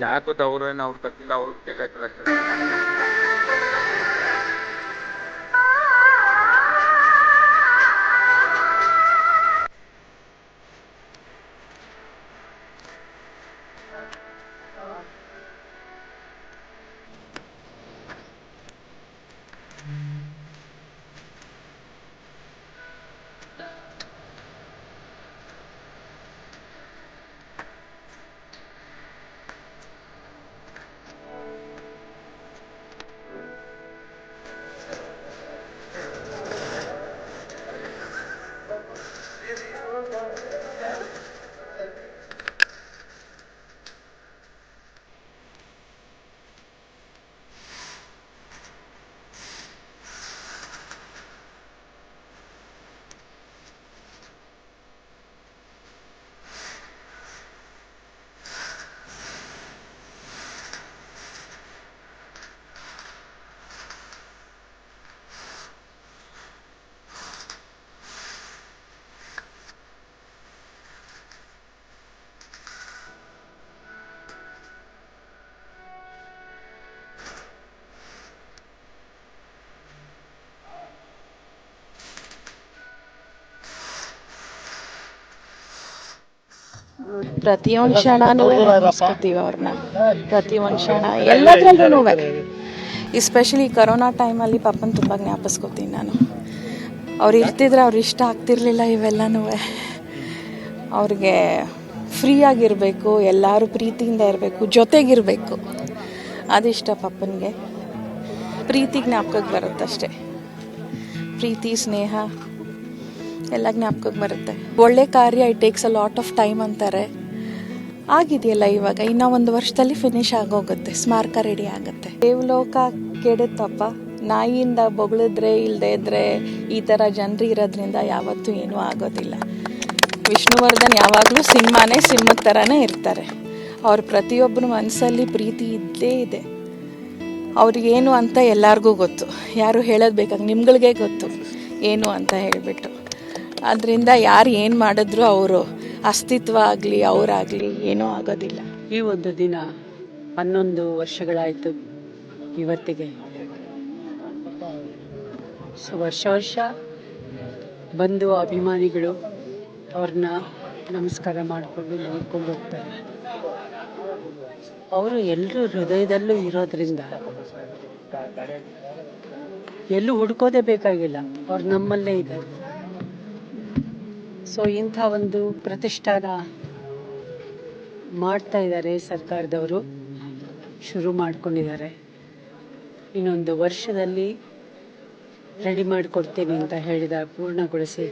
ಯಾಕೋ ಅವ್ರೇನು ಅವ್ರ ತಕ್ಕ ಅವ್ರು ಪ್ರತಿಯೊಂದು ಕ್ಷಣನೂ ನೆನೆಸ್ಕೊತೀವಿ ಅವ್ರನ್ನ, ಪ್ರತಿಯೊಂದು ಕ್ಷಣ ಎಲ್ಲದ್ರಲ್ಲೂ. ಎಸ್ಪೆಷಲಿ ಕರೋನಾ ಟೈಮಲ್ಲಿ ಪಾಪನ ತುಂಬ ಜ್ಞಾಪಿಸ್ಕೊತೀನಿ ನಾನು. ಅವ್ರು ಇರ್ತಿದ್ರೆ ಅವ್ರು ಇಷ್ಟ ಆಗ್ತಿರ್ಲಿಲ್ಲ ಇವೆಲ್ಲನೂ. ಅವ್ರಿಗೆ ಫ್ರೀಯಾಗಿರಬೇಕು, ಎಲ್ಲರೂ ಪ್ರೀತಿಯಿಂದ ಇರಬೇಕು, ಜೊತೆಗಿರಬೇಕು, ಅದಿಷ್ಟ ಪಾಪನಿಗೆ. ಪ್ರೀತಿ ಜ್ಞಾಪಕಕ್ಕೆ ಬರುತ್ತಷ್ಟೆ, ಪ್ರೀತಿ ಸ್ನೇಹ ಎಲ್ಲ ಜ್ಞಾಪಕಕ್ಕೆ ಬರುತ್ತೆ. ಒಳ್ಳೆ ಕಾರ್ಯ it takes a lot of time ಅಂತಾರೆ. ಆಗಿದೆಯಲ್ಲ ಇವಾಗ, ಇನ್ನೂ 1 ವರ್ಷದಲ್ಲಿ ಫಿನಿಶ್ ಆಗೋಗುತ್ತೆ, ಸ್ಮಾರಕ ರೆಡಿ ಆಗುತ್ತೆ. ದೇವಲೋಕ ಕೆಡುತ್ತಪ್ಪ, ನಾಯಿಯಿಂದ ಬೊಗಳಿದ್ರೆ ಇಲ್ಲದೆ ಇದ್ರೆ ಈ ಥರ ಜನರು ಇರೋದ್ರಿಂದ ಯಾವತ್ತೂ ಏನೂ ಆಗೋದಿಲ್ಲ. ವಿಷ್ಣುವರ್ಧನ್ ಯಾವಾಗಲೂ ಸಿಂಹನೇ ಸಿಂಹದ ಥರನೇ ಇರ್ತಾರೆ. ಅವ್ರ ಪ್ರತಿಯೊಬ್ಬರ ಮನಸ್ಸಲ್ಲಿ ಪ್ರೀತಿ ಇದ್ದೇ ಇದೆ. ಅವ್ರಿಗೇನು ಅಂತ ಎಲ್ಲರಿಗೂ ಗೊತ್ತು, ಯಾರು ಹೇಳೋದು ಬೇಕಾಗಿ ನಿಮ್ಗಳಿಗೆ ಗೊತ್ತು ಏನು ಅಂತ ಹೇಳಿಬಿಟ್ಟು. ಅದರಿಂದ ಯಾರು ಏನು ಮಾಡಿದ್ರು ಅವರು ಅಸ್ತಿತ್ವ ಆಗಲಿ ಅವರಾಗಲಿ ಏನೂ ಆಗೋದಿಲ್ಲ. ಈ ಒಂದು ದಿನ 11 ವರ್ಷಗಳಾಯಿತು ಇವತ್ತಿಗೆ. ಸೊ ವರ್ಷ ಬಂದು ಅಭಿಮಾನಿಗಳು ಅವ್ರನ್ನ ನಮಸ್ಕಾರ ಮಾಡಿಕೊಂಡು ನೋಡ್ಕೊಂಡು ಹೋಗ್ತಾರೆ. ಅವರು ಎಲ್ಲರೂ ಹೃದಯದಲ್ಲೂ ಇರೋದ್ರಿಂದ ಎಲ್ಲೂ ಹುಡ್ಕೋದೇ ಬೇಕಾಗಿಲ್ಲ, ಅವ್ರು ನಮ್ಮಲ್ಲೇ ಇದ್ದಾರೆ. ಸೊ ಇಂಥ ಒಂದು ಪ್ರತಿಷ್ಠಾನ ಮಾಡ್ತಾ ಇದ್ದಾರೆ ಸರ್ಕಾರದವರು, ಶುರು ಮಾಡ್ಕೊಂಡಿದ್ದಾರೆ. ಇನ್ನೊಂದು ವರ್ಷದಲ್ಲಿ ರೆಡಿ ಮಾಡಿಕೊಡ್ತೀನಿ ಅಂತ ಹೇಳಿದ್ದಾರೆ, ಪೂರ್ಣಗೊಳಿಸಿ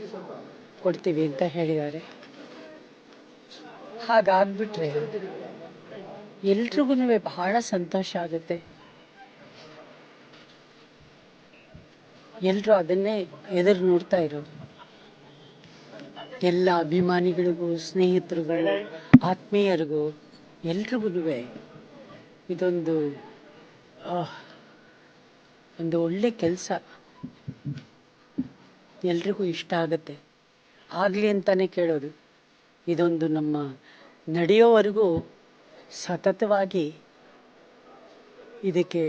ಕೊಡ್ತೀವಿ ಅಂತ ಹೇಳಿದ್ದಾರೆ. ಹಾಗಾಗ್ಬಿಟ್ರೆ ಎಲ್ರಿಗೂ ಬಹಳ ಸಂತೋಷ ಆಗುತ್ತೆ. ಎಲ್ಲರೂ ಅದನ್ನೇ ಎದುರು ನೋಡ್ತಾ ಇರೋದು. ಎಲ್ಲ ಅಭಿಮಾನಿಗಳಿಗೂ, ಸ್ನೇಹಿತರಿಗೂ, ಆತ್ಮೀಯರಿಗೂ ಎಲ್ರಿಗೂ ಇದೊಂದು ಒಂದು ಒಳ್ಳೆ ಕೆಲಸ. ಎಲ್ರಿಗೂ ಇಷ್ಟ ಆಗುತ್ತೆ, ಆಗಲಿ ಅಂತಾನೆ ಕೇಳೋದು. ಇದೊಂದು ನಮ್ಮ ನಡೆಯೋವರೆಗೂ ಸತತವಾಗಿ ಇದಕ್ಕೆ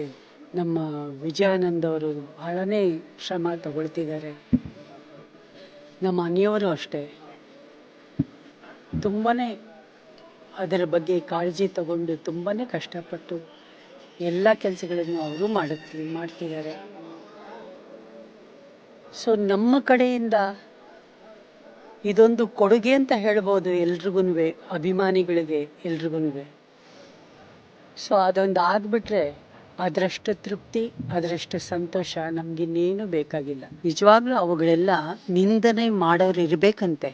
ನಮ್ಮ ವಿಜಯಾನಂದ್ ಅವರು ಬಹಳನೇ ಶ್ರಮ ತಗೊಳ್ತಿದ್ದಾರೆ. ನಮ್ಮ ಮನೆಯವರು ಅಷ್ಟೇ ತುಂಬಾ ಅದರ ಬಗ್ಗೆ ಕಾಳಜಿ ತಗೊಂಡು ತುಂಬಾ ಕಷ್ಟಪಟ್ಟು ಎಲ್ಲ ಕೆಲಸಗಳನ್ನು ಅವರು ಮಾಡ್ತಿದ್ದಾರೆ. ಸೊ ನಮ್ಮ ಕಡೆಯಿಂದ ಇದೊಂದು ಕೊಡುಗೆ ಅಂತ ಹೇಳ್ಬೋದು ಎಲ್ರಿಗೂ, ಅಭಿಮಾನಿಗಳಿಗೆ ಎಲ್ರಿಗೂ. ಸೊ ಅದೊಂದು ಆಗ್ಬಿಟ್ರೆ ಅದರಷ್ಟು ತೃಪ್ತಿ, ಅದರಷ್ಟು ಸಂತೋಷ ನಮಗಿನ್ನೇನು ಬೇಕಾಗಿಲ್ಲ. ನಿಜವಾಗ್ಲೂ ಅವುಗಳೆಲ್ಲ ನಿಂದನೆ ಮಾಡೋರು ಇರಬೇಕಂತೆ.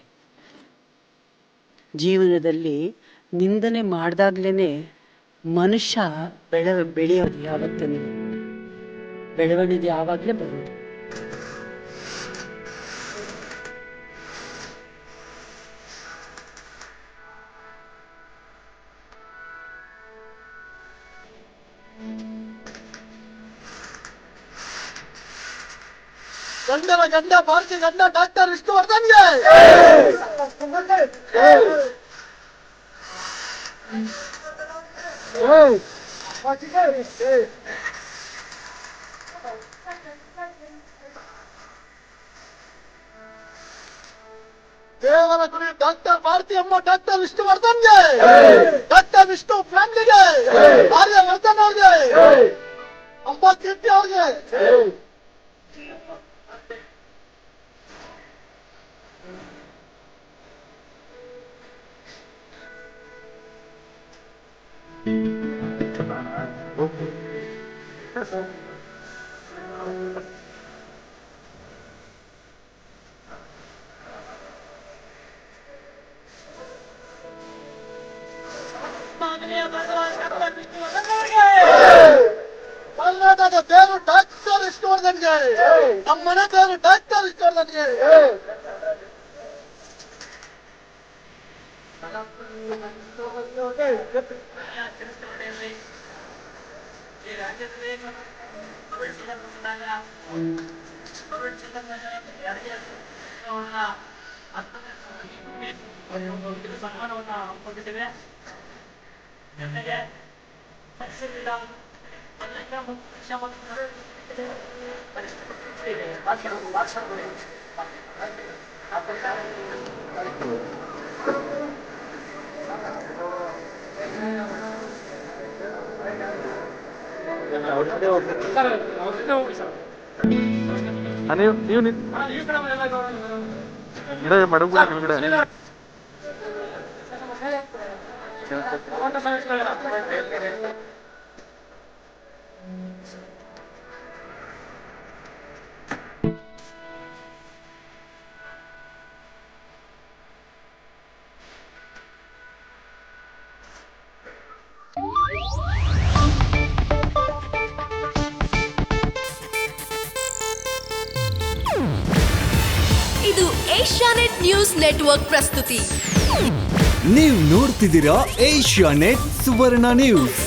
ಜೀವನದಲ್ಲಿ ನಿಂದನೆ ಮಾಡಿದಾಗ್ಲೇ ಮನುಷ್ಯ ಬೆಳೆಯೋದು, ಯಾವತ್ತೂ ಬೆಳವಣಿಗೆ ಯಾವಾಗಲೇ ಬರೋದು. ಗಂಡ ಭಾರತೀಯ ಜನತಾ ಡಾಕ್ಟರ್ ವಿಷ್ಣುವರ್ಧನ್ಗೆ ದೇವರಗುಡಿ ಡಾಕ್ಟರ್ ಭಾರತಿಯಮ್ಮ, ಡಾಕ್ಟರ್ ವಿಷ್ಣುವರ್ಧನ್ಗೆ, ಡಾಕ್ಟರ್ ವಿಷ್ಣು ಫ್ಯಾಮಿಲಿಗೆ, ಆರ್ಯವರ್ಧನ್ ಅವ್ರಿಗೆ, ಅಂಬಾ ಕೀರ್ತಿ ಅವ್ರಿಗೆ. ಕರ್ನಾಟಕದ ದೇವರು ಡಾಕ್ಟರ್ ವಿಷ್ಣುವರ್ಧನ್ಗೆ, ನಮ್ಮನೆ ದೇವರು ಡಾಕ್ಟರ್ ವಿಷ್ಣುವರ್ಧನ್ಗೆ. ಸನ್ಮಾನವನ್ನು ಹಮ್ಮಿಕೊಂಡಿದ್ದೇವೆ. ಜೊತೆಗೆ ನೀವು ಮಡಗು ನಿಮ್ಗಡೆ ಇದು ಏಷ್ಯಾನೆಟ್ ನ್ಯೂಸ್ ನೆಟ್ವರ್ಕ್ ಪ್ರಸ್ತುತಿ. ನೀವು ನೋಡ್ತಿದ್ದೀರಾ ಏಷ್ಯಾನೆಟ್ ಸುವರ್ಣ ನ್ಯೂಸ್.